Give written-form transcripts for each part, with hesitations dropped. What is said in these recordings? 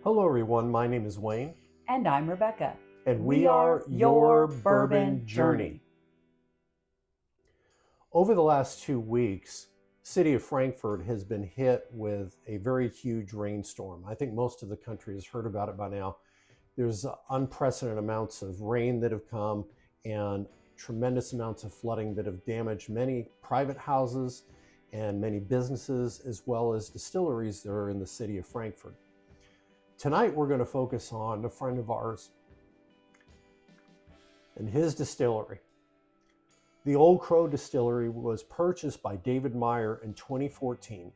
Hello everyone, my name is Wayne. And I'm Rebecca. And we are your Bourbon Journey. Over the last 2 weeks, city of Frankfort has been hit with a very huge rainstorm. I think most of the country has heard about it by now. There's unprecedented amounts of rain that have come and tremendous amounts of flooding that have damaged many private houses and many businesses, as well as distilleries that are in the city of Frankfort. Tonight, we're going to focus on a friend of ours and his distillery. The Old Crow Distillery was purchased by David Meyer in 2014.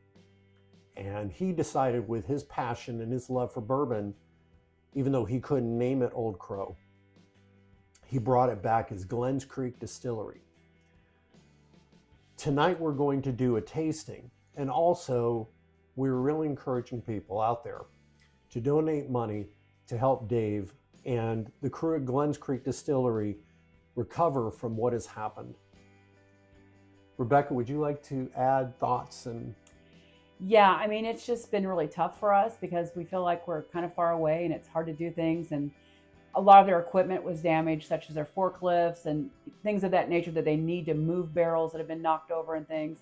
And he decided, with his passion and his love for bourbon, even though he couldn't name it Old Crow, he brought it back as Glenns Creek Distillery. Tonight, we're going to do a tasting. And also, we're really encouraging people out there to donate money to help Dave and the crew at Glenns Creek Distillery recover from what has happened. Rebecca, would you like to add thoughts? Yeah, I mean, it's just been really tough for us because we feel like we're kind of far away and it's hard to do things. And a lot of their equipment was damaged, such as their forklifts and things of that nature that they need to move barrels that have been knocked over and things.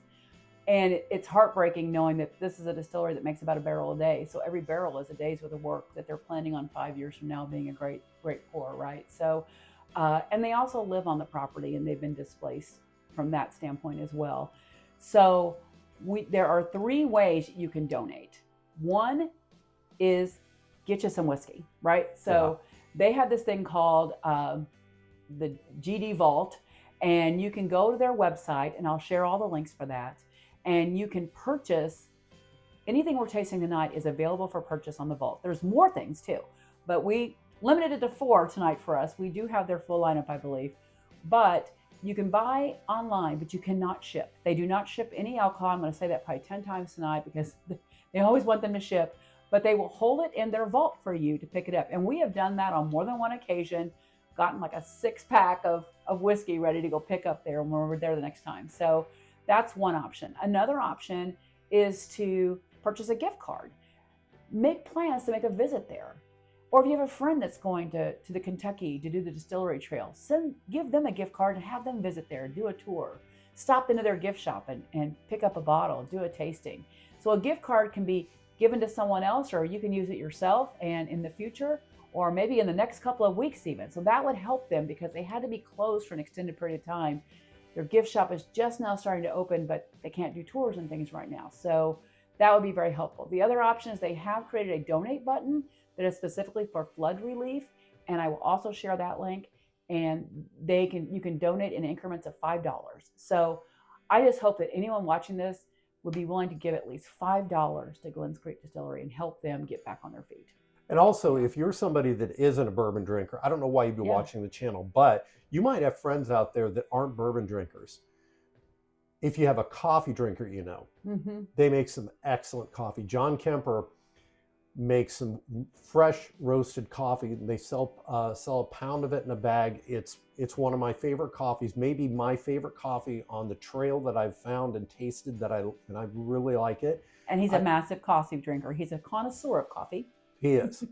And it's heartbreaking knowing that this is a distillery that makes about a barrel a day. So every barrel is a day's worth of work that they're planning on 5 years from now being a great pour, right? So, and they also live on the property and they've been displaced from that standpoint as well. So there are 3 ways you can donate. One is get you some whiskey, right? So they have this thing called the GD Vault, and you can go to their website, and I'll share all the links for that. And you can purchase anything we're tasting tonight is available for purchase on the vault. There's more things too, but we limited it to 4 tonight for us. We do have their full lineup, I believe, but you can buy online, but you cannot ship. They do not ship any alcohol. I'm going to say that probably 10 times tonight because they always want them to ship, but they will hold it in their vault for you to pick it up. And we have done that on more than one occasion, gotten like a 6-pack of whiskey ready to go pick up there when we're there the next time. So that's one option. Another option is to purchase a gift card. Make plans to make a visit there. Or if you have a friend that's going to the Kentucky to do the distillery trail, give them a gift card and have them visit there, do a tour. Stop into their gift shop and pick up a bottle, do a tasting. So a gift card can be given to someone else, or you can use it yourself and in the future, or maybe in the next couple of weeks even. So that would help them because they had to be closed for an extended period of time. Their gift shop is just now starting to open, but they can't do tours and things right now. So that would be very helpful. The other option is they have created a donate button that is specifically for flood relief. And I will also share that link, and you can donate in increments of $5. So I just hope that anyone watching this would be willing to give at least $5 to Glenns Creek Distillery and help them get back on their feet. And also, if you're somebody that isn't a bourbon drinker, I don't know why you'd be watching the channel, but you might have friends out there that aren't bourbon drinkers. If you have a coffee drinker, they make some excellent coffee. John Kemper makes some fresh roasted coffee. They sell a pound of it in a bag. It's one of my favorite coffees, maybe my favorite coffee on the trail that I've found and tasted and I really like it. And he's a massive coffee drinker. He's a connoisseur of coffee. He is.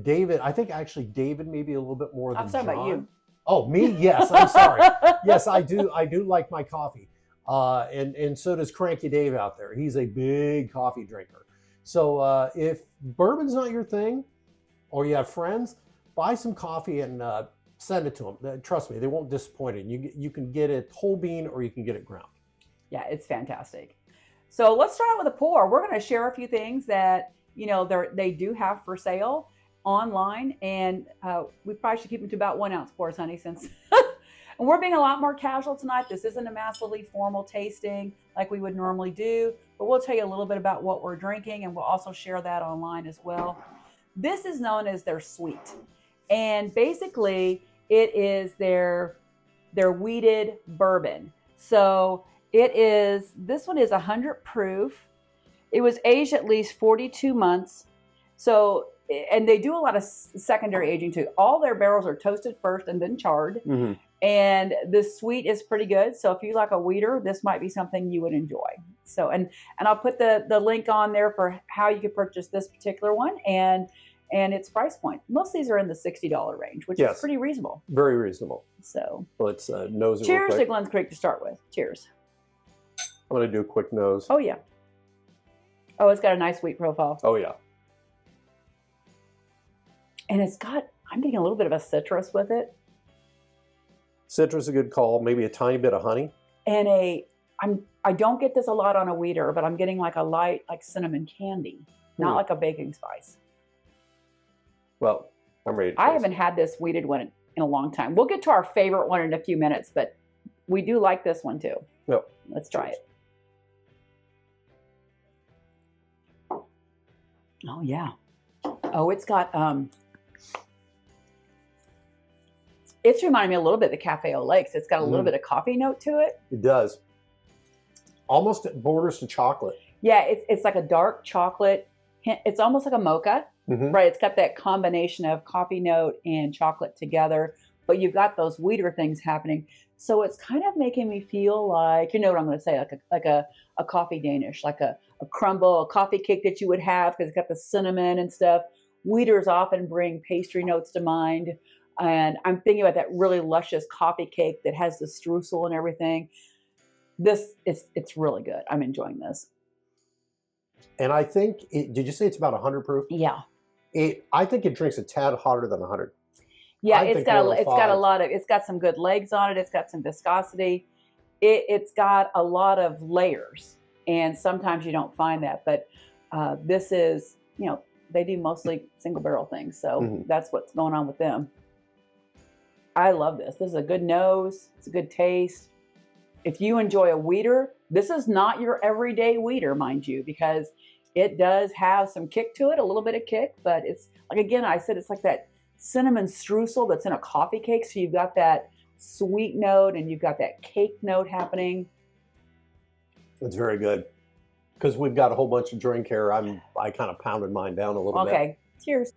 David, I think actually David maybe a little bit more than John. I'm talking about you. Oh, me? Yes, I'm sorry. Yes, I do like my coffee. And so does Cranky Dave out there. He's a big coffee drinker. So if bourbon's not your thing, or you have friends, buy some coffee and send it to them. Trust me, they won't disappoint you. You can get it whole bean or you can get it ground. Yeah, it's fantastic. So let's start out with a pour. We're going to share a few things that they do have for sale online, and we probably should keep them to about 1 ounce pours, honey, since and we're being a lot more casual tonight. This isn't a massively formal tasting like we would normally do, but we'll tell you a little bit about what we're drinking, and we'll also share that online as well. This is known as their SWHEAT, and basically it is their wheated bourbon. So this one is 100 proof. It was aged at least 42 months. So, and they do a lot of secondary aging too. All their barrels are toasted first and then charred. Mm-hmm. And the SWHEAT is pretty good. So if you like a weeder, this might be something you would enjoy. So, and I'll put the link on there for how you can purchase this particular one and its price point. Most of these are in the $60 range, which is pretty reasonable. Very reasonable. So let's nose it. Cheers to Glenns Creek to start with. Cheers. I'm going to do a quick nose. Oh, yeah. Oh, it's got a nice wheat profile. Oh, yeah. And it's got, I'm getting a little bit of a citrus with it. Citrus is a good call. Maybe a tiny bit of honey. And I don't get this a lot on a weeder, but I'm getting like a light, like cinnamon candy, not like a baking spice. Well, I'm ready to I haven't had this weeded one in a long time. We'll get to our favorite one in a few minutes, but we do like this one too. Yep. Let's try it. Oh, yeah. Oh, it's got, it's reminding me a little bit of the Cafe au Lait. It's got a little bit of coffee note to it. It does. Almost borders to chocolate. Yeah, it's like a dark chocolate. It's almost like a mocha, right? It's got that combination of coffee note and chocolate together, but you've got those weeder things happening. So it's kind of making me feel like, you know what I'm going to say, like a coffee Danish, like a crumble, a coffee cake that you would have because it's got the cinnamon and stuff. Weeders often bring pastry notes to mind. And I'm thinking about that really luscious coffee cake that has the streusel and everything. It's really good. I'm enjoying this. And I think, did you say it's about 100 proof? Yeah. I think it drinks a tad hotter than 100. Yeah, it's got some good legs on it. It's got some viscosity. It's got a lot of layers, and sometimes you don't find that. But this is, they do mostly single barrel things, so that's what's going on with them. I love this. This is a good nose. It's a good taste. If you enjoy a weeder, this is not your everyday weeder, mind you, because it does have some kick to it, a little bit of kick, but it's like, again, I said, it's like that cinnamon streusel that's in a coffee cake. So you've got that sweet note and you've got that cake note happening. It's very good. Because we've got a whole bunch of drink here. I kind of pounded mine down a little bit. Okay, cheers.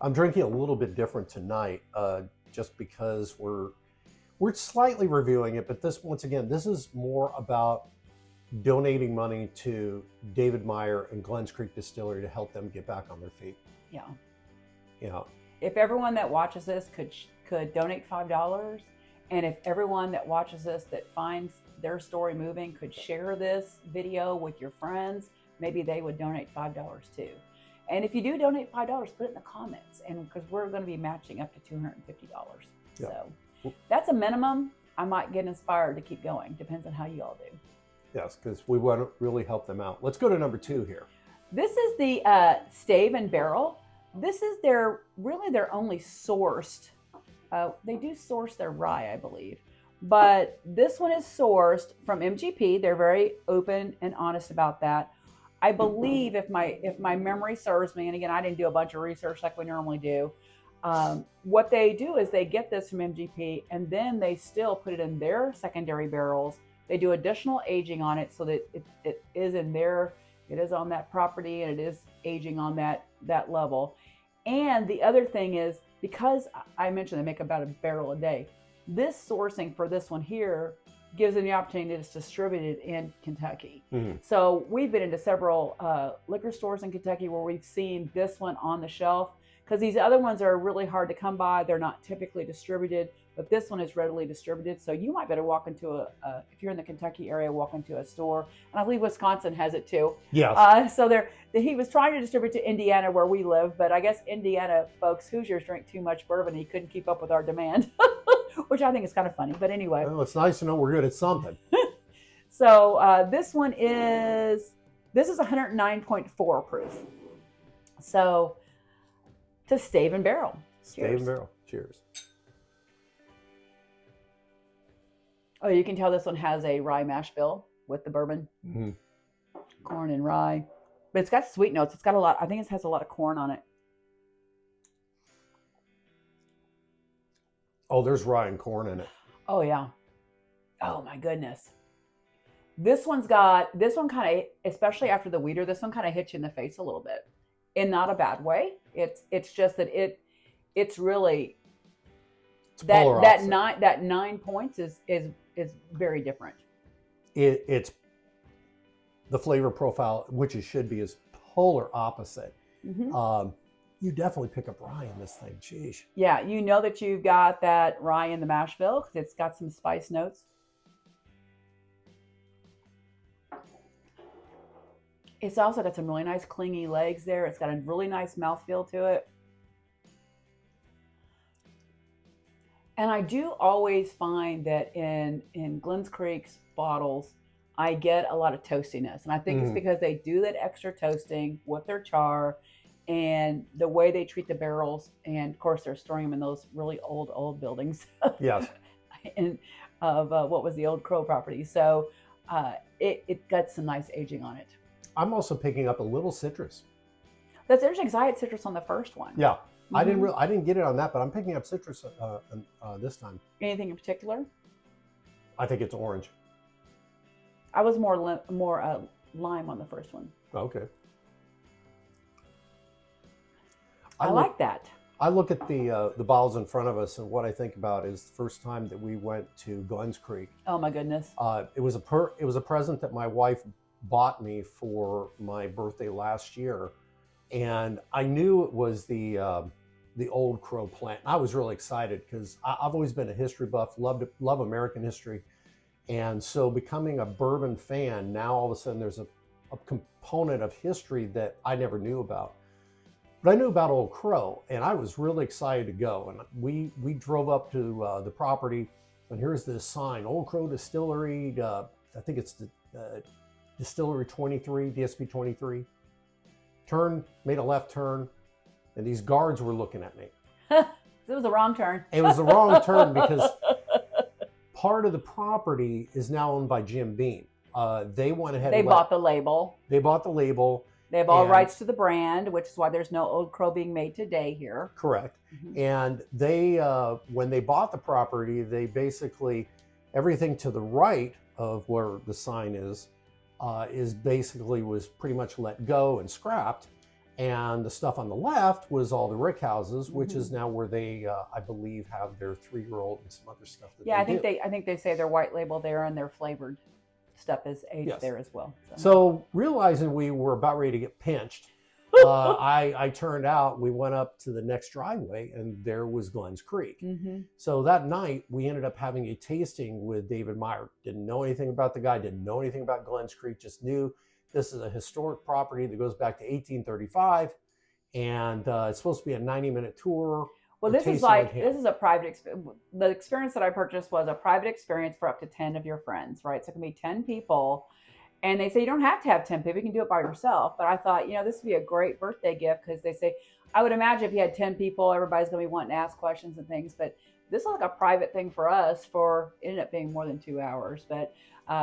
I'm drinking a little bit different tonight, just because we're slightly reviewing it, but once again, this is more about donating money to David Meyer and Glenns Creek Distillery to help them get back on their feet. Yeah. Yeah. If everyone that watches this could donate $5, and if everyone that watches this that finds their story moving could share this video with your friends, maybe they would donate $5 too. And if you do donate $5, put it in the comments, and because we're going to be matching up to $250. Yeah. So that's a minimum. I might get inspired to keep going. Depends on how you all do. Yes, because we want to really help them out. Let's go to number 2 here. This is the Stave and Barrel. This is their only sourced. They do source their rye, I believe, but this one is sourced from MGP. They're very open and honest about that. I believe, if my memory serves me, and again, I didn't do a bunch of research like we normally do. What they do is they get this from MGP, and then they still put it in their secondary barrels. They do additional aging on it so that it is in there. It is on that property, and it is aging on that level. And the other thing is, because I mentioned they make about a barrel a day, this sourcing for this one here gives them the opportunity to distribute it in Kentucky. So we've been into several liquor stores in Kentucky where we've seen this one on the shelf, because these other ones are really hard to come by. They're not typically distributed, but this one is readily distributed. So you might better walk into if you're in the Kentucky area, walk into a store. And I believe Wisconsin has it too. Yeah. So he was trying to distribute to Indiana where we live, but I guess Indiana folks, Hoosiers, drink too much bourbon. He couldn't keep up with our demand, which I think is kind of funny. But anyway. Well, it's nice to know we're good at something. So this is 109.4 proof. So to Stave and Barrel. Stave and Barrel. Cheers. Oh, you can tell this one has a rye mash bill with the bourbon. Corn and rye. But it's got sweet notes. It's got a lot. I think it has a lot of corn on it. Oh, there's rye and corn in it. Oh, yeah. Oh, my goodness. This one kind of, especially after the weeder, this one kind of hits you in the face a little bit. In not a bad way. It's just that it's really, polar opposite. That 9 points is very different. It's the flavor profile, which it should be, is polar opposite. You definitely pick up rye in this thing. Sheesh. Yeah, you know that you've got that rye in the mash bill because it's got some spice notes. It's also got some really nice clingy legs there. It's got a really nice mouthfeel to it. And I do always find that in Glenns Creek's bottles, I get a lot of toastiness. And I think it's because they do that extra toasting with their char and the way they treat the barrels. And of course, they're storing them in those really old buildings. Yes. And of what was the old Crow property. So it got some nice aging on it. I'm also picking up a little citrus. That's interesting because I had citrus on the first one. Yeah. I didn't get it on that, but I'm picking up citrus this time. Anything in particular? I think it's orange. I was more lime on the first one. Okay. I like that. I look at the bottles in front of us, and what I think about is the first time that we went to Glenns Creek. Oh my goodness! It was a present that my wife bought me for my birthday last year, and I knew it was the old Crow plant. I was really excited because I've always been a history buff, love American history, and so becoming a bourbon fan, now all of a sudden there's a component of history that I never knew about. But I knew about Old Crow, and I was really excited to go. And we drove up to the property, and here's this sign, Old Crow Distillery. I think it's Distillery 23, DSP 23. Made a left turn, and these guards were looking at me. It was the wrong turn. It was the wrong turn because part of the property is now owned by Jim Beam. They went ahead. They bought the label. They bought the label. They have all rights to the brand, which is why there's no Old Crow being made today here. Correct. And they, when they bought the property, they basically, everything to the right of where the sign is basically was pretty much let go and scrapped. And the stuff on the left was all the rick houses, which is now where they, I believe, have their 3-year-old and some other stuff. I think they say their white label there and their flavored stuff is aged there as well. So realizing we were about ready to get pinched, I turned out, we went up to the next driveway, and there was Glenns Creek. So that night we ended up having a tasting with David Meyer. Didn't know anything about the guy, didn't know anything about Glenns Creek, just knew this is a historic property that goes back to 1835, and it's supposed to be a 90-minute tour. Well, this is a private experience. The experience that I purchased was a private experience for up to 10 of your friends, right? So it can be 10 people. And they say you don't have to have 10 people. You can do it by yourself. But I thought, this would be a great birthday gift because they say, I would imagine if you had 10 people, everybody's going to be wanting to ask questions and things. But this was like a private thing for us it ended up being more than 2 hours. But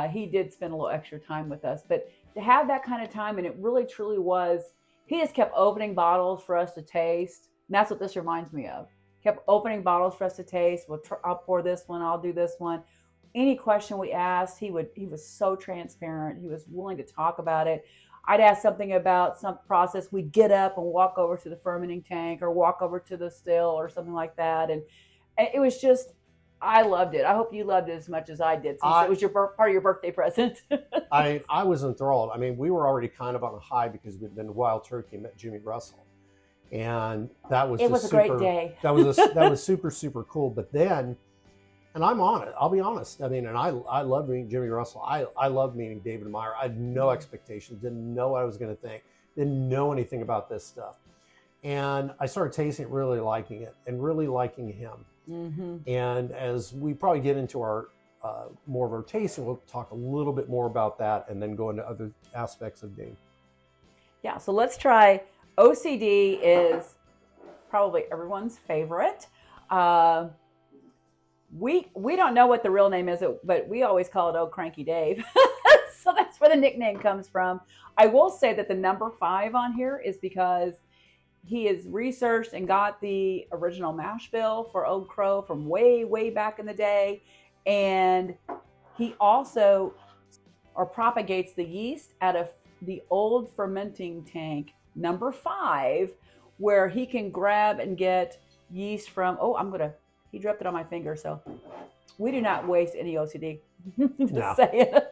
he did spend a little extra time with us. But to have that kind of time, and it really, truly was, he just kept opening bottles for us to taste. And that's what this reminds me of. Kept opening bottles for us to taste. I'll pour this one. I'll do this one. Any question we asked, he was so transparent. He was willing to talk about it. I'd ask something about some process. We'd get up and walk over to the fermenting tank or walk over to the still or something like that. And it was just, I loved it. I hope you loved it as much as I did, since it was part of your birthday present. I was enthralled. I mean, we were already kind of on a high because we'd been to Wild Turkey and met Jimmy Russell. And that was a great day. that was super, super cool. But then, and I'm on it, I'll be honest. I mean, and I love meeting Jimmy Russell. I love meeting David Meyer. I had no expectations, didn't know what I was going to think, didn't know anything about this stuff. And I started tasting it, really liking it, and really liking him. And as we probably get into our more of our tasting, we'll talk a little bit more about that and then go into other aspects of Dave. Yeah, so let's try. OCD is probably everyone's favorite. We don't know what the real name is, but we always call it Old Cranky Dave. So that's where the nickname comes from. I will say that the number 5 on here is because he has researched and got the original mash bill for Old Crow from way, way back in the day. And he also propagates the yeast out of the old fermenting tank number 5, where he can grab and get yeast from, I'm going to He dropped it on my finger, so we do not waste any OCD. No. Say it.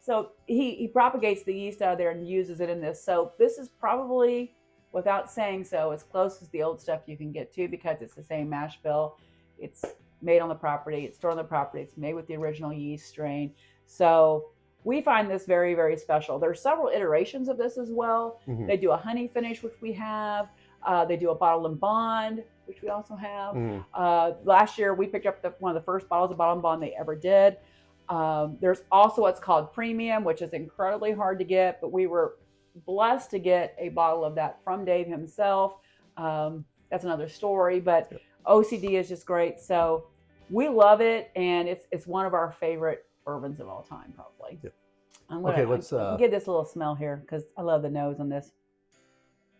So he propagates the yeast out of there and uses it in this. So this is probably, without saying so, as close as the old stuff you can get to, because it's the same mash bill. It's made on the property. It's stored on the property. It's made with the original yeast strain. So we find this very, very special. There's several iterations of this as well. Mm-hmm. They do a honey finish, which we have. They do a bottle and bond, which we also have. Mm-hmm. Last year, we picked up one of the first bottles of bottle and bond they ever did. There's also what's called premium, which is incredibly hard to get, but we were blessed to get a bottle of that from Dave himself. That's another story, but OCD is just great. So we love it, and it's one of our favorite bourbons of all time, probably. Yep. Okay, let's get this little smell here, because I love the nose on this.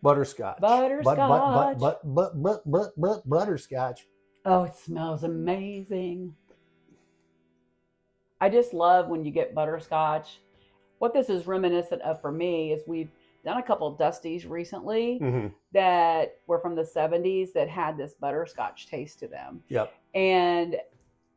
Butterscotch. Butterscotch. Oh, it smells amazing. I just love when you get butterscotch. What this is reminiscent of for me is we've done a couple of Dusties recently that were from the 70s that had this butterscotch taste to them. Yep. And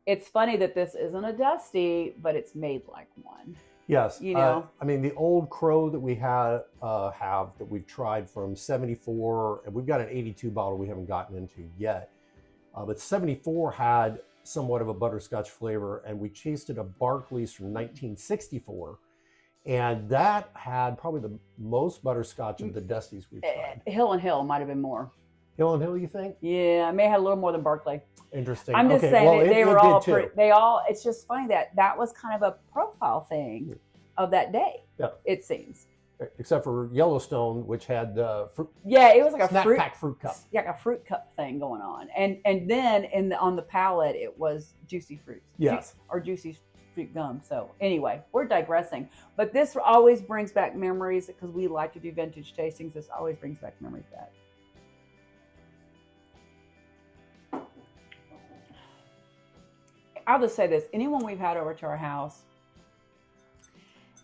it's funny that this isn't a Dusty, but it's made like one. Yes. You know, I mean, the old Crow that we have that we've tried from 74, and we've got an 82 bottle we haven't gotten into yet. But 74 had somewhat of a butterscotch flavor, and we tasted a Barclays from 1964, and that had probably the most butterscotch of the Dusties we've tried. Hill and Hill might have been more. Hill and Hill, you think? Yeah, it may have had a little more than Barclay. Interesting. I'm just saying well, they were all it's just funny that was kind of a profile thing of that day. Yeah. It seems. Except for Yellowstone, which had fruit. Yeah, it was like a fruit cup. Yeah, like a fruit cup thing going on, and then on the palate it was juicy fruits. Yes. Or juicy fruit gum. So anyway, we're digressing, but this always brings back memories because we like to do vintage tastings. This always brings back memories back. I'll just say this: anyone we've had over to our house,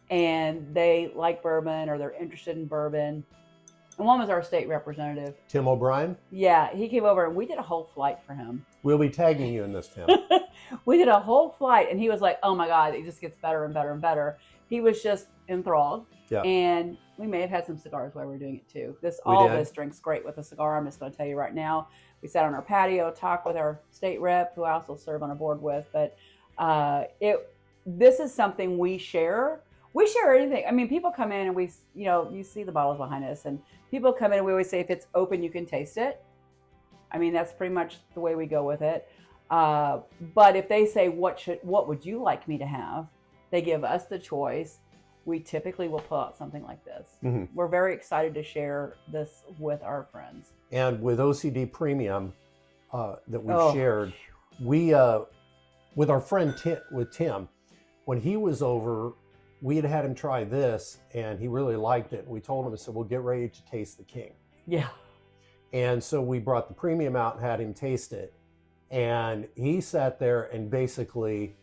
and they like bourbon or they're interested in bourbon. And one was our state representative. Tim O'Brien? Yeah, he came over and we did a whole flight for him. We'll be tagging you in this, Tim. We did a whole flight and he was like, oh my God, it just gets better and better and better. He was just enthralled. Yeah. And we may have had some cigars while we were doing it too. This drinks great with a cigar. I'm just going to tell you right now. We sat on our patio, talked with our state rep, who I also serve on a board with. But this is something we share. We share anything. I mean, people come in and you see the bottles behind us, and people come in and we always say, if it's open, you can taste it. I mean, that's pretty much the way we go with it. But if they say, what would you like me to have? They give us the choice. We typically will pull out something like this. Mm-hmm. We're very excited to share this with our friends. And with OCD Premium that we've shared, we, with our friend Tim, when he was over, we had him try this and he really liked it. We told him, I said, well, get ready to taste the King. Yeah. And so we brought the Premium out and had him taste it. And he sat there and basically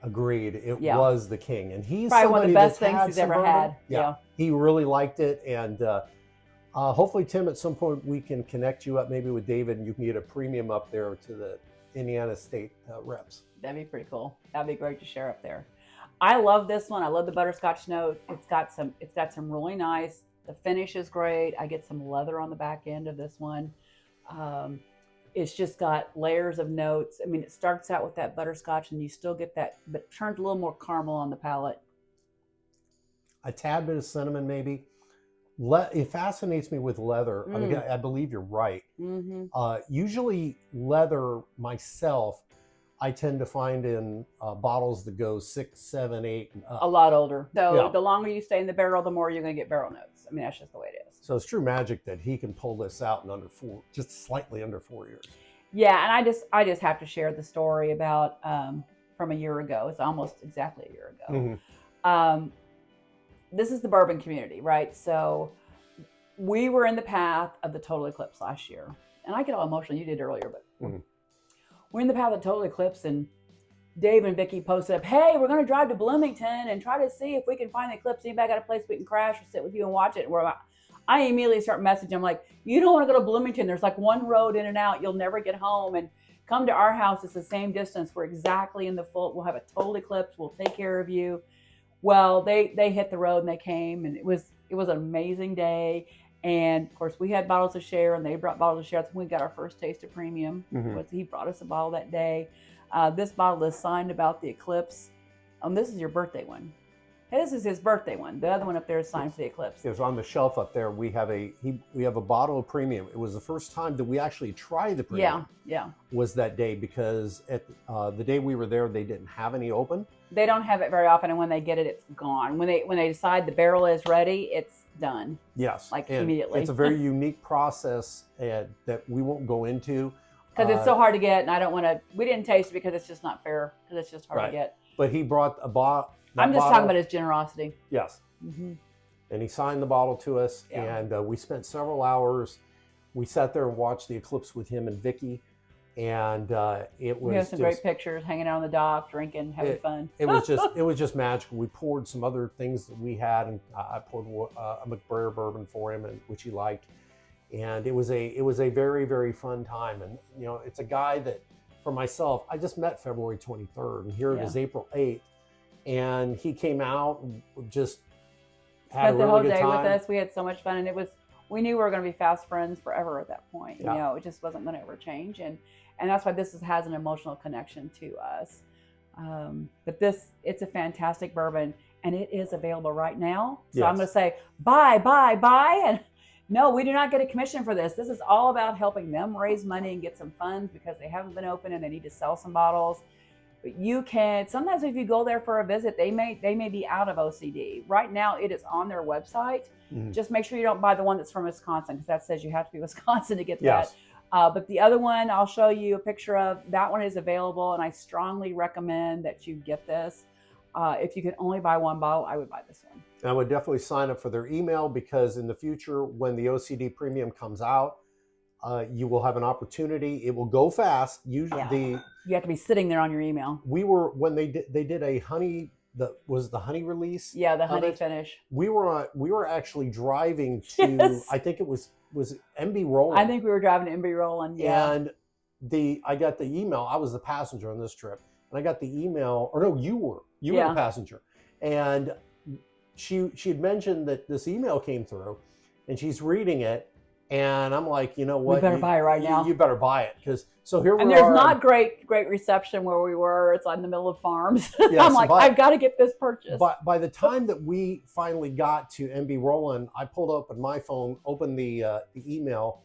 agreed it was the King. And he's probably one of the best things he's ever bourbon. had. Yeah. He really liked it. And hopefully, Tim, at some point we can connect you up maybe with David and you can get a Premium up there to the Indiana State reps. That'd be pretty cool. That'd be great to share up there. I love this one. I love the butterscotch note. It's got some really nice. The finish is great. I get some leather on the back end of this one. It's just got layers of notes. I mean, it starts out with that butterscotch and you still get that, but it turns a little more caramel on the palate. A tad bit of cinnamon, maybe. It fascinates me with leather. I mean, I believe you're right. Mm-hmm. Usually leather myself, I tend to find in bottles that go 6, 7, 8 and up. A lot older. So the longer you stay in the barrel, the more you're going to get barrel notes. I mean, that's just the way it is. So it's true magic that he can pull this out in just slightly under 4 years. Yeah, and I just have to share the story about from a year ago. It's almost exactly a year ago. Mm-hmm. This is the bourbon community, right? So we were in the path of the total eclipse last year. And I get all emotional. You did earlier, but... Mm-hmm. We're in the path of total eclipse, and Dave and Vicky posted up, hey, we're going to drive to Bloomington and try to see if we can find the eclipse. Anybody got a place we can crash or sit with you and watch it? I immediately start messaging. I'm like, you don't want to go to Bloomington. There's like one road in and out. You'll never get home. And come to our house. It's the same distance. We're exactly in the full. We'll have a total eclipse. We'll take care of you. Well, they hit the road and they came, and it was an amazing day. And of course, we had bottles to share, and they brought bottles to share. That's when we got our first taste of premium. He brought us a bottle that day. This bottle is signed about the Eclipse. This is your birthday one. Hey, this is his birthday one. The other one up there is signed for the Eclipse. It was on the shelf up there. We have a bottle of premium. It was the first time that we actually tried the premium. Yeah. Was that day, because at the day we were there, they didn't have any open. They don't have it very often, and when they get it, it's gone. When they decide the barrel is ready, it's done. Yes, like and immediately. It's a very unique process that we won't go into because it's so hard to get, and I don't want to. We didn't taste it because it's just not fair, because it's just hard to get. But he brought a bottle. I'm just talking about his generosity. Yes. And he signed the bottle to us, and we spent several hours. We sat there and watched the eclipse with him and Vicky, and it was. We have some great pictures, hanging out on the dock, drinking, having fun. It was just magical. We poured some other things that we had, and I poured a McBrayer bourbon for him, which he liked, and it was a very, very fun time. And it's a guy that, for myself, I just met February 23rd, and here it is April 8th. And he came out and just had a really good time. Spent the whole day with us. We had so much fun, and we knew we were going to be fast friends forever at that point. Yeah. It just wasn't going to ever change, and that's why this has an emotional connection to us. But it's a fantastic bourbon, and it is available right now. So I'm going to say buy, and no, we do not get a commission for this. This is all about helping them raise money and get some funds because they haven't been open and they need to sell some bottles. But you can, sometimes if you go there for a visit, they may be out of OCD. Right now, it is on their website. Just make sure you don't buy the one that's from Wisconsin, because that says you have to be Wisconsin to get that. But the other one, I'll show you a picture of. That one is available, and I strongly recommend that you get this. If you can only buy one bottle, I would buy this one. And I would definitely sign up for their email, because in the future, when the OCD premium comes out, you will have an opportunity. It will go fast. You have to be sitting there on your email. We were, when they did a honey, the honey release. Yeah, the honey finish. We were actually driving to, I think it was MB Roland. I think we were driving to MB Roland. Yeah. And I got the email. I was the passenger on this trip, and I got the email. Or no, you were the passenger. And she had mentioned that this email came through, and she's reading it. And I'm like, you know what? You better buy it right now. You better buy it, because here we are. And there's not great reception where we were. It's in the middle of farms. I'm like, I've got to get this purchased. But by the time that we finally got to MB Roland, I pulled up on my phone, opened the email.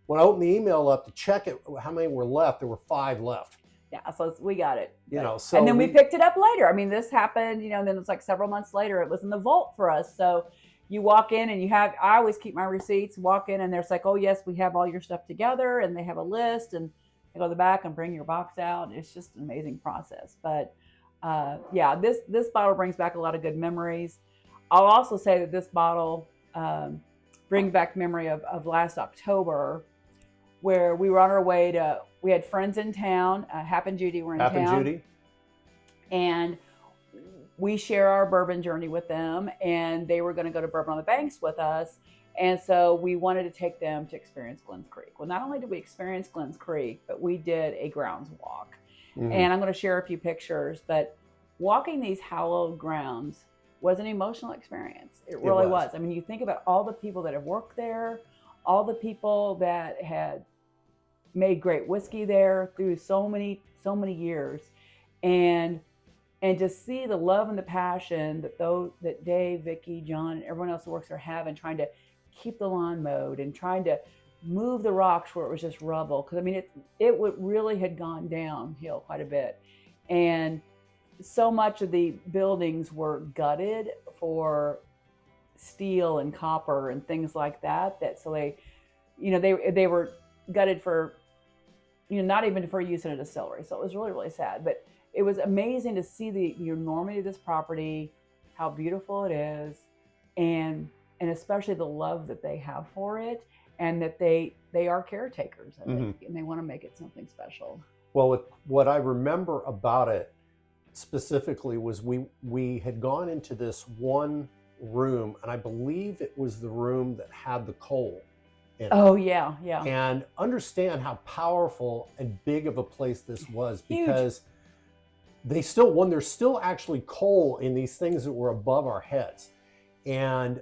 When I opened the email up to check it, how many were left? There were 5 left. Yeah, so we got it. So and then we picked it up later. I mean, this happened, and then it's like several months later. It was in the vault for us. So you walk in and I always keep my receipts, walk in and there's like, oh yes, we have all your stuff together, and they have a list, and you go to the back and bring your box out. And it's just an amazing process. But this bottle brings back a lot of good memories. I'll also say that this bottle brings back memory of last October, where we were on our way we had friends in town. Hap and Judy were in town. Hap and Judy. And we share our bourbon journey with them, and they were going to go to Bourbon on the Banks with us. And so we wanted to take them to experience Glenns Creek. Well, not only did we experience Glenns Creek, but we did a grounds walk. And I'm going to share a few pictures, but walking these hallowed grounds was an emotional experience. It really was. I mean, you think about all the people that have worked there, all the people that had made great whiskey there through so many years, and to see the love and the passion that Dave, Vicky, John, and everyone else who works there have in trying to keep the lawn mowed and trying to move the rocks where it was just rubble. Because I mean, it really had gone downhill quite a bit, and so much of the buildings were gutted for steel and copper and things like that. So they were gutted for, not even for use in a distillery. So it was really, really sad. But it was amazing to see the enormity of this property, how beautiful it is, and especially the love that they have for it, and that they are caretakers of it, and they want to make it something special. Well, what I remember about it specifically was we had gone into this one room, and I believe it was the room that had the coal. in it. Oh yeah, yeah. And understand how powerful and big of a place this was, because there's still actually coal in these things that were above our heads. And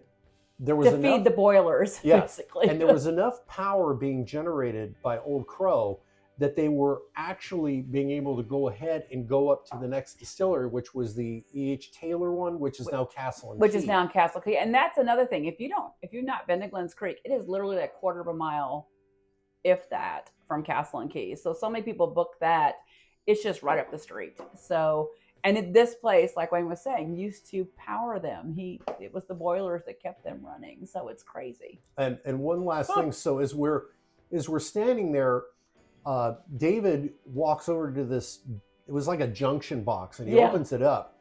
there was to feed the boilers, basically. And there was enough power being generated by Old Crow that they were actually being able to go ahead and go up to the next distillery, which was the E.H. Taylor one, which is now Castle and Key. Which is now in Castle Key. And that's another thing. If you've not been to Glenns Creek, it is literally a quarter of a mile, if that, from Castle and Key. So many people book that. It's just right up the street. So, and this place, like Wayne was saying, used to power them. It was the boilers that kept them running. So it's crazy. And one last thing. So as we're standing there, David walks over to this, it was like a junction box, and he opens it up,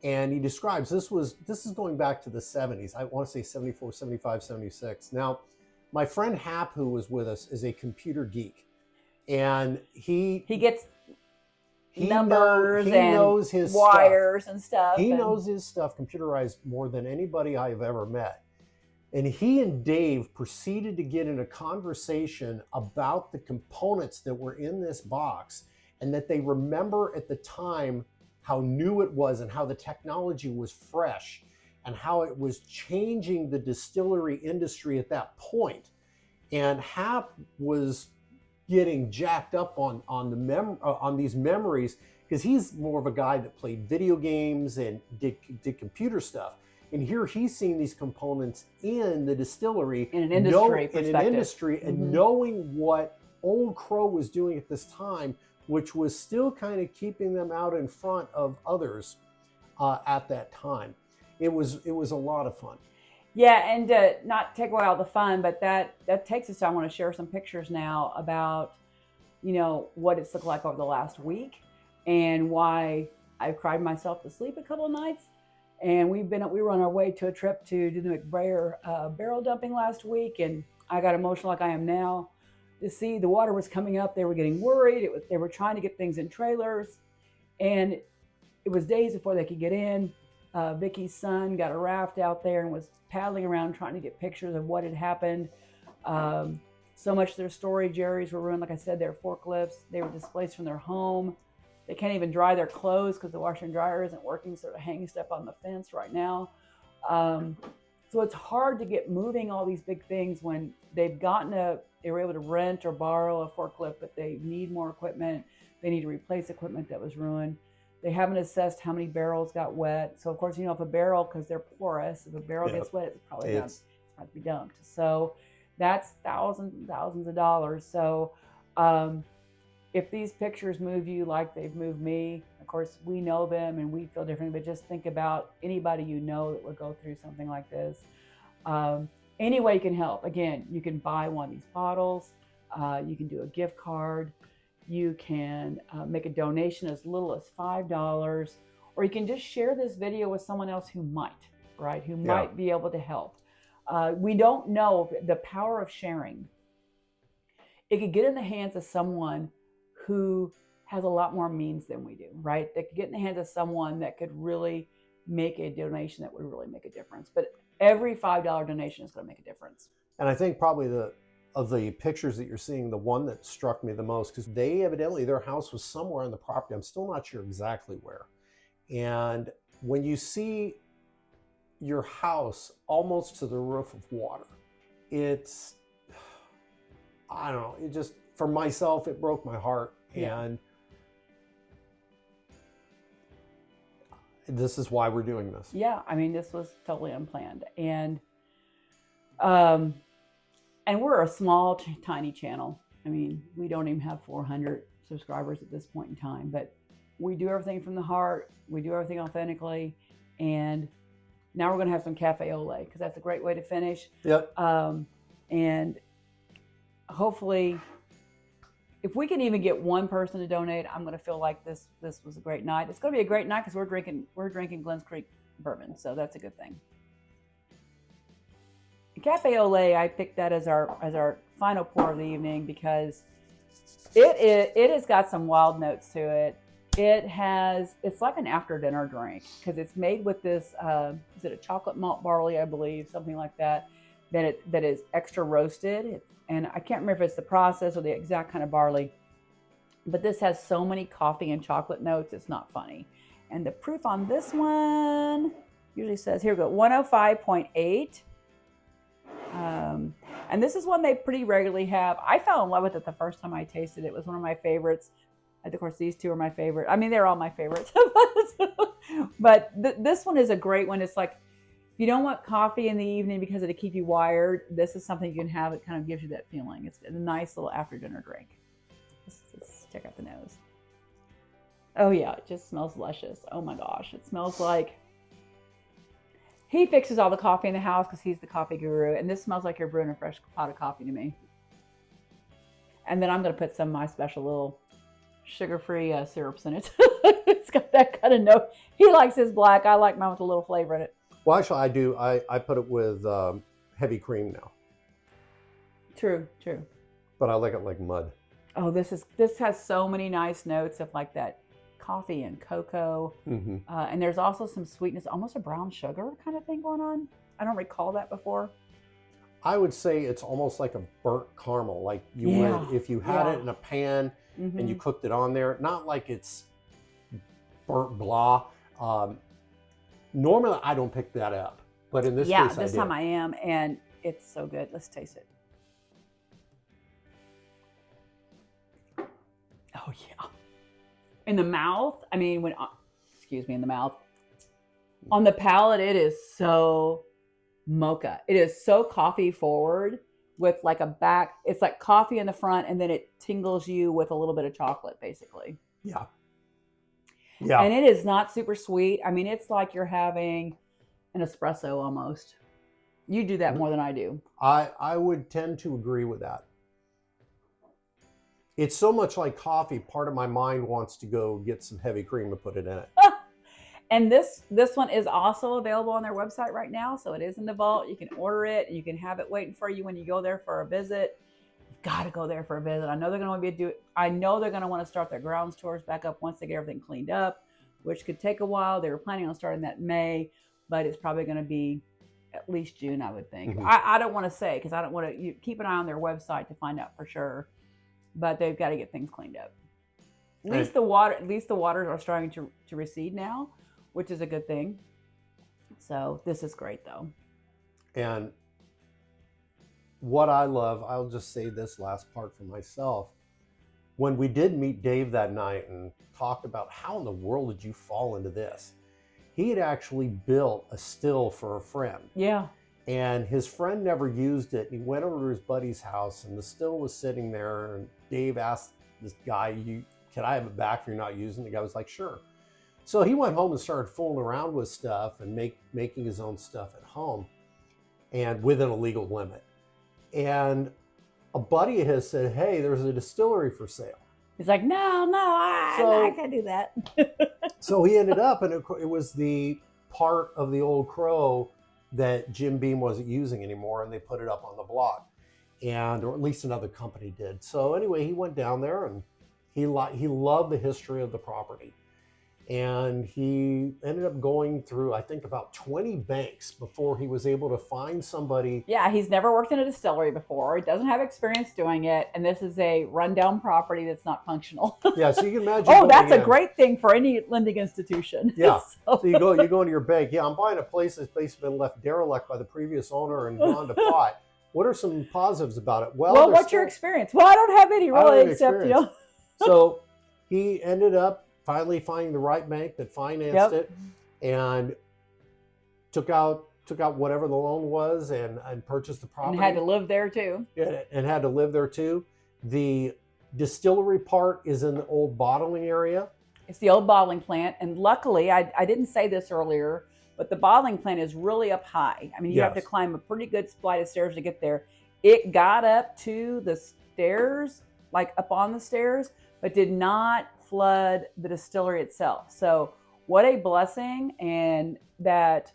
and he describes, this is going back to the 70s. I want to say 74, 75, 76. Now, my friend Hap, who was with us, is a computer geek, and he gets numbers and knows his wires stuff. And stuff. He knows his stuff computerized more than anybody I've ever met. And he and Dave proceeded to get in a conversation about the components that were in this box, and that they remember at the time how new it was and how the technology was fresh and how it was changing the distillery industry at that point. And Hap was getting jacked up on these memories, because he's more of a guy that played video games and did computer stuff. And here he's seeing these components in the distillery, in an industry, and knowing what Old Crow was doing at this time, which was still kind of keeping them out in front of others at that time. It was a lot of fun. Yeah, and not take away all the fun, but that takes us to, I want to share some pictures now about, what it's looked like over the last week, and why I've cried myself to sleep a couple of nights. And we were on our way to a trip to do the McBrayer barrel dumping last week, and I got emotional like I am now to see the water was coming up. They were getting worried. They were trying to get things in trailers, and it was days before they could get in. Vicky's son got a raft out there and was paddling around trying to get pictures of what had happened. So much their storage areas were ruined. Like I said, their forklifts, they were displaced from their home. They can't even dry their clothes because the washer and dryer isn't working, so they're hanging stuff on the fence right now. So it's hard to get moving all these big things when they were able to rent or borrow a forklift, but they need more equipment. They need to replace equipment that was ruined. They haven't assessed how many barrels got wet. So of course, if a barrel, because they're porous, if a barrel gets wet, it's probably going to be dumped. So that's thousands and thousands of dollars. So if these pictures move you like they've moved me, of course, we know them and we feel differently, but just think about anybody that would go through something like this. Any way you can help. Again, you can buy one of these bottles. You can do a gift card. You can make a donation as little as $5, or you can just share this video with someone else who might be able to help. We don't know the power of sharing. It could get in the hands of someone who has a lot more means than we do, right? That could get in the hands of someone that could really make a donation that would really make a difference. But every $5 donation is going to make a difference. And I think probably of the pictures that you're seeing, the one that struck me the most, because their house was somewhere on the property. I'm still not sure exactly where. And when you see your house almost to the roof of water, I don't know, it just, for myself, it broke my heart. Yeah. And this is why we're doing this. Yeah, this was totally unplanned. And we're a small, tiny channel. We don't even have 400 subscribers at this point in time, but we do everything from the heart. We do everything authentically. And now we're going to have some cafe au lait, because that's a great way to finish. Yep. And hopefully, if we can even get one person to donate, I'm going to feel like this was a great night. It's going to be a great night because we're drinking Glenns Creek bourbon, so that's a good thing. Cafe au lait, I picked that as our final pour of the evening because it has got some wild notes to it. It's like an after dinner drink because it's made with this, is it a chocolate malt barley, I believe, something like that. that is extra roasted. And I can't remember if it's the process or the exact kind of barley, but this has so many coffee and chocolate notes, it's not funny. And the proof on this one usually says, here we go, 105.8. And this is one they pretty regularly have. I fell in love with it the first time I tasted it. It was one of my favorites. And of course, these two are my favorite. I mean, they're all my favorites. But this one is a great one. It's like, if you don't want coffee in the evening because it'll keep you wired, this is something you can have. It kind of gives you that feeling. It's a nice little after dinner drink. Let's check out the nose. Oh yeah, it just smells luscious. Oh my gosh, it smells like he fixes all the coffee in the house because he's the coffee guru. And this smells like you're brewing a fresh pot of coffee to me. And then I'm going to put some of my special little sugar-free syrups in it. It's got that kind of note. He likes his black. I like mine with a little flavor in it. Well, actually, I do. I put it with heavy cream now. True. But I like it like mud. Oh, this has so many nice notes of like that coffee and cocoa. Mm-hmm. And there's also some sweetness, almost a brown sugar kind of thing going on. I don't recall that before. I would say it's almost like a burnt caramel. Like you would if you had it in a pan and you cooked it on there. Not like it's burnt blah. Normally, I don't pick that up. But in this case, I did. This time I am. And it's so good. Let's taste it. Oh, yeah. In the mouth, I mean, in the mouth. On the palate, it is so mocha. It is so coffee forward with like it's like coffee in the front and then it tingles you with a little bit of chocolate, basically. Yeah. And it is not super sweet. I mean, it's like you're having an espresso almost. You do that more than I do. I would tend to agree with that. It's so much like coffee, part of my mind wants to go get some heavy cream to put it in it. And this one is also available on their website right now. So it is in the vault. You can order it and you can have it waiting for you when you go there for a visit. You've got to go there for a visit. I know they're going to want to start their grounds tours back up once they get everything cleaned up, which could take a while. They were planning on starting that in May, but it's probably going to be at least June, I would think. Mm-hmm. I don't want to say, because I don't want to keep an eye on their website to find out for sure. But they've got to get things cleaned up. At least the waters are starting to recede now, which is a good thing. So this is great though. And what I love, I'll just say this last part for myself. When we did meet Dave that night and talked about how in the world did you fall into this? He had actually built a still for a friend. Yeah. And his friend never used it. He went over to his buddy's house and the still was sitting there. And Dave asked this guy, can I have it back if you're not using it? The guy was like, sure. So he went home and started fooling around with stuff and making his own stuff at home and within a legal limit. And a buddy of his said, hey, there's a distillery for sale. He's like, no, I can't do that. So he ended up, and it was the part of the Old Crow that Jim Beam wasn't using anymore, and they put it up on the block, or at least another company did. So anyway, he went down there, and he loved the history of the property, and he ended up going through, I think, about 20 banks before he was able to find somebody. Yeah, he's never worked in a distillery before. He doesn't have experience doing it, and this is a rundown property that's not functional. Yeah, so you can imagine. Oh, that's a great thing for any lending institution. Yeah. So you go into your bank. Yeah, I'm buying a place that's basically been left derelict by the previous owner and gone to pot. What are some positives about it? Well, what's your experience? Well, I don't have any really, except So he ended up finally finding the right bank that financed it, and took out whatever the loan was and purchased the property. And had to live there too. Yeah, and had to live there too. The distillery part is in the old bottling area. It's the old bottling plant, and luckily, I didn't say this earlier, but the bottling plant is really up high. I mean, you have to climb a pretty good flight of stairs to get there. It got up to the stairs, like up on the stairs, but did not flood the distillery itself. So what a blessing, and that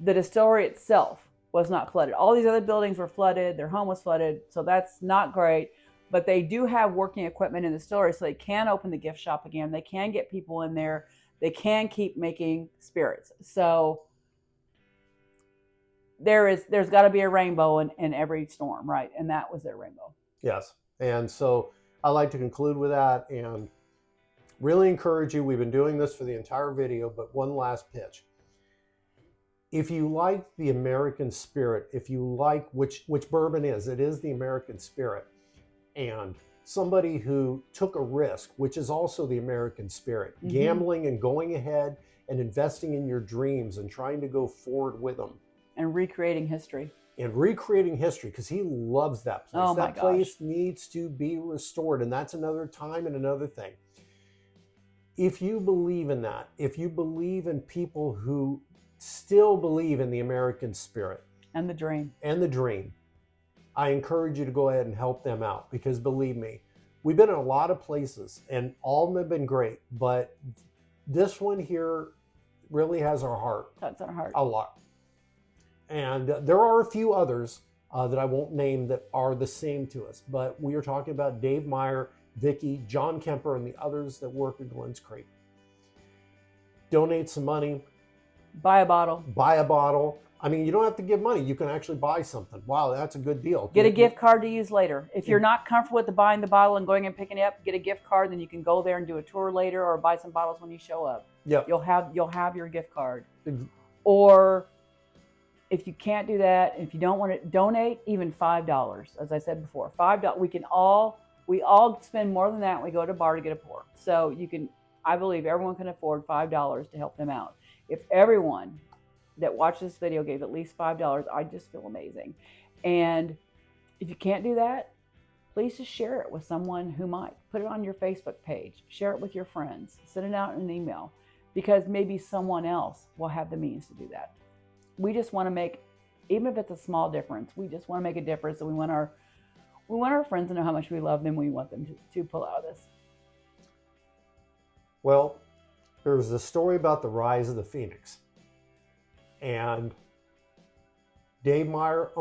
the distillery itself was not flooded. All these other buildings were flooded, their home was flooded, so that's not great. But they do have working equipment in the distillery, so they can open the gift shop again. They can get people in there. They can keep making spirits. So there's got to be a rainbow in every storm, right? And that was their rainbow. Yes. And so I like to conclude with that and really encourage you. We've been doing this for the entire video, but one last pitch. If you like the American spirit, if you like which bourbon is, it is the American spirit, and somebody who took a risk, which is also the American spirit, gambling and going ahead and investing in your dreams and trying to go forward with them. And recreating history. And recreating history, because he loves that place. Oh my that place needs to be restored, and that's another time and another thing. If you believe in that, if you believe in people who still believe in the American spirit and the dream, I encourage you to go ahead and help them out, because believe me, we've been in a lot of places and all of them have been great, but this one here really has our heart. That's our heart. A lot. And there are a few others that I won't name that are the same to us, but we are talking about Dave Meyer, Vicky, John Kemper, and the others that work at Glenns Creek. Donate some money. Buy a bottle. Buy a bottle. I mean, you don't have to give money. You can actually buy something. Wow, that's a good deal. Get a gift card to use later. If you're not comfortable with buying the bottle and going and picking it up, get a gift card. Then you can go there and do a tour later, or buy some bottles when you show up. Yep. You'll have your gift card. Or if you can't do that, if you don't want to donate, even $5. As I said before, $5. We all spend more than that when we go to a bar to get a pour. So I believe everyone can afford $5 to help them out. If everyone that watched this video gave at least $5, I just feel amazing. And if you can't do that, please just share it with someone who might. Put it on your Facebook page. Share it with your friends. Send it out in an email, because maybe someone else will have the means to do that. We just want to make, even if it's a small difference, we just want to make a difference. And we want our friends to know how much we love them. We want them to pull out of this. Well, there's a story about the rise of the Phoenix. And Dave Meyer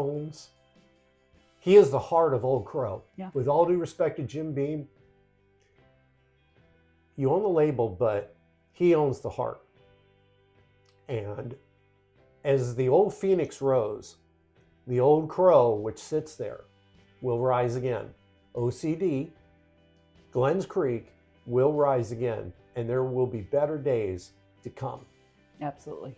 he is the heart of Old Crow. Yeah. With all due respect to Jim Beam, you own the label, but he owns the heart. And as the old Phoenix rose, the Old Crow, which sits there, will rise again. OCD, Glenns Creek, will rise again, and there will be better days to come. Absolutely.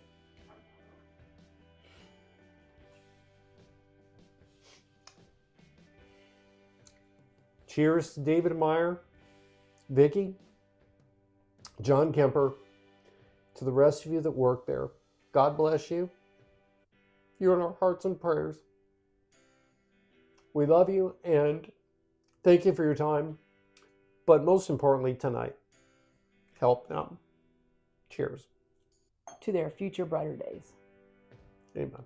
Cheers to David Meyer, Vicky, John Kemper, to the rest of you that work there. God bless you. You're in our hearts and prayers. We love you and thank you for your time. But most importantly tonight, help them. Cheers. To their future brighter days. Amen.